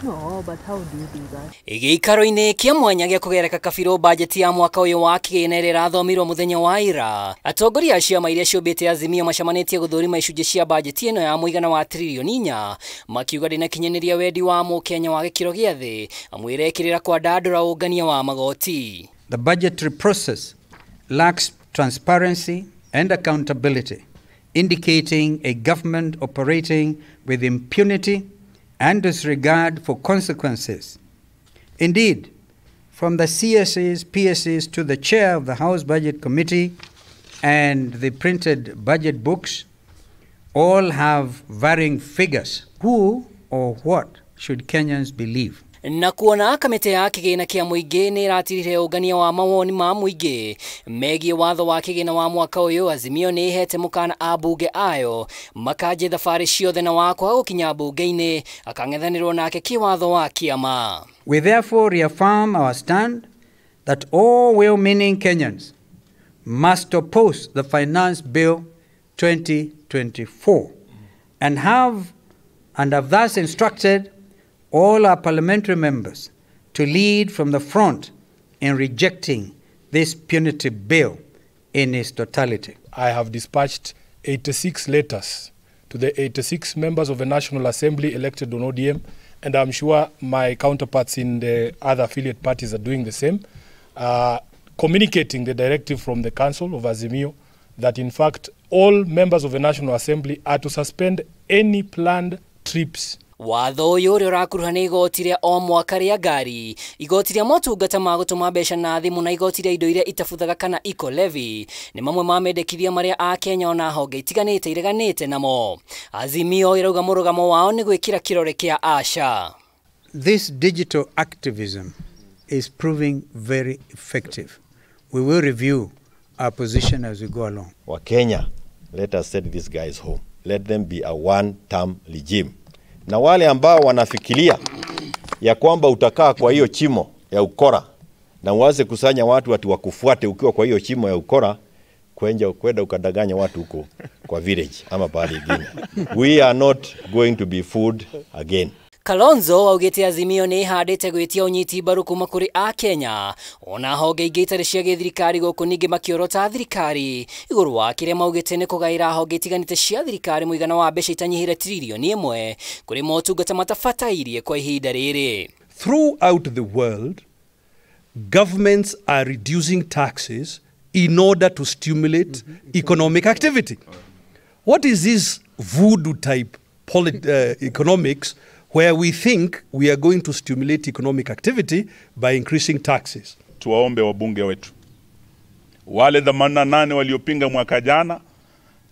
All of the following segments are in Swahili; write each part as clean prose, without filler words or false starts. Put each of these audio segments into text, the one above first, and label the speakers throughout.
Speaker 1: No, but how do you do that?
Speaker 2: Gĩikaro-inĩ kĩa mwanya gĩa kũgereka kabirũ bajeti ya mwaka ũyũ wa kĩgĩna ĩrĩa ĩrathomirwo mũthenya wa ira, atongoria a ciama iria ciũmbĩte Azimio macamanĩtie gũthũrima icunjĩ cia bajeti ĩno ya mũigana wa tiririoni 4, makiuga ndĩnakinyanĩria wendi wa mũkenya wa gĩkĩro gĩa thĩ, amwĩre ĩkĩrĩra kwa ndandũra ũngania wa magoti.
Speaker 3: The budgetary process lacks transparency and accountability, indicating a government operating with impunity and disregard for consequences. Indeed, from the CSAs, PSAs to the chair of the House Budget Committee and the printed budget books, all have varying figures. Who or what should Kenyans believe?
Speaker 2: Na kuona kamĩtĩ ya kĩgĩna kĩa mũingĩ nĩ ĩratirire ũngania wa mawoni ma mũingĩ megiĩ watho wa kĩgĩna wa mwaka ũyũ, Azimio nĩ ĩhete mũkana ambunge ayo makanje thabarĩ ciothe na wakwa gũkinya mbunge-inĩ akang'ethanĩrwo nake kĩwatho wa kĩama.
Speaker 3: We therefore reaffirm our stand that all well-meaning Kenyans must oppose the Finance Bill 2024 and have thus instructed all our parliamentary members to lead from the front in rejecting this punitive bill in its totality.
Speaker 4: I have dispatched 86 letters to the 86 members of the National Assembly elected on ODM, and I'm sure my counterparts in the other affiliate parties are doing the same, communicating the directive from the Council of Azimio that in fact all members of the National Assembly are to suspend any planned trips.
Speaker 2: Watho ũyũ ũrĩa ũrakuruha nĩ igoti rĩa o mwaka rĩa ngari, igoti rĩa motungata ma gũtũma mbeca na thimũ na igoti rĩa indo iria itabuthaga kana eco levy nĩ mamwe ma mendekithia marĩa AKENYA ona honge itiganĩte ireganĩte namo. Azimio ĩrauga mũrũgamo wao nĩ gwĩkĩra kĩrore kĩa aca.
Speaker 3: This digital activism is proving very effective. We will review our position as we go along.
Speaker 5: Wakenya, let us send these guys home. Let them be a one-term regime. Na wale ambao wanafikiria ya kwamba utakaa kwa hiyo chimo ya ukora na uanze kusanya watu wakufuate ukiwa kwa hiyo chimo ya ukora, kwenda ukadanganya watu huko kwa village ama pale ingine. We are not going to be fooled again.
Speaker 2: Kalonzo augĩte Azimio nĩ ĩhandĩte gwĩtia ũnyiti mbaru kuma kũrĩ AKENYA ona honge ingĩ itarĩ cia gĩthirikari gũkũ ningĩ makĩorota thirikari igũrũ wa kĩrĩa maugĩte nĩ kũgaĩra honge itiganĩte cia thirikari mũigana wa mbeca itanyihĩire tiririoni 1 kũrĩ motungata matabatairie kwa ihinda rĩrĩ.
Speaker 6: Throughout the world, governments are reducing taxes in order to stimulate economic activity. What is this voodoo type economics where we think we are going to stimulate economic activity by increasing taxes?
Speaker 7: Tuwaombe wabunge wetu wale 88 waliopinga mwaka jana,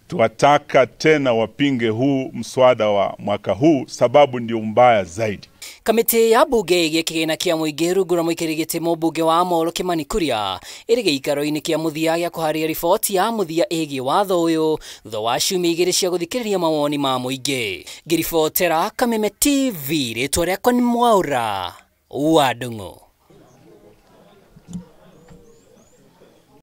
Speaker 7: tuwataka tena wapinge huu mswada wa mwaka huu, sababu ndio mbaya zaidi.
Speaker 2: Kamĩtĩ ya mbunge ĩgiĩ kĩgĩna kĩa mũingĩ rungu rwa mũikarĩri gĩtĩ mũmbunge wa Molo Kimani Kuria ĩrĩ gĩikaro-inĩ kĩa mũthia gĩa kũharĩria riboti ya mũthia ĩgiĩ watho ũyũ thutha wa ciumia 2 cia gũthikĩrĩria mawoni ma mũingĩ. Ngĩribotera Kameme TV, rĩtwa rĩakwa nĩ Mwaura wa Ndung'u.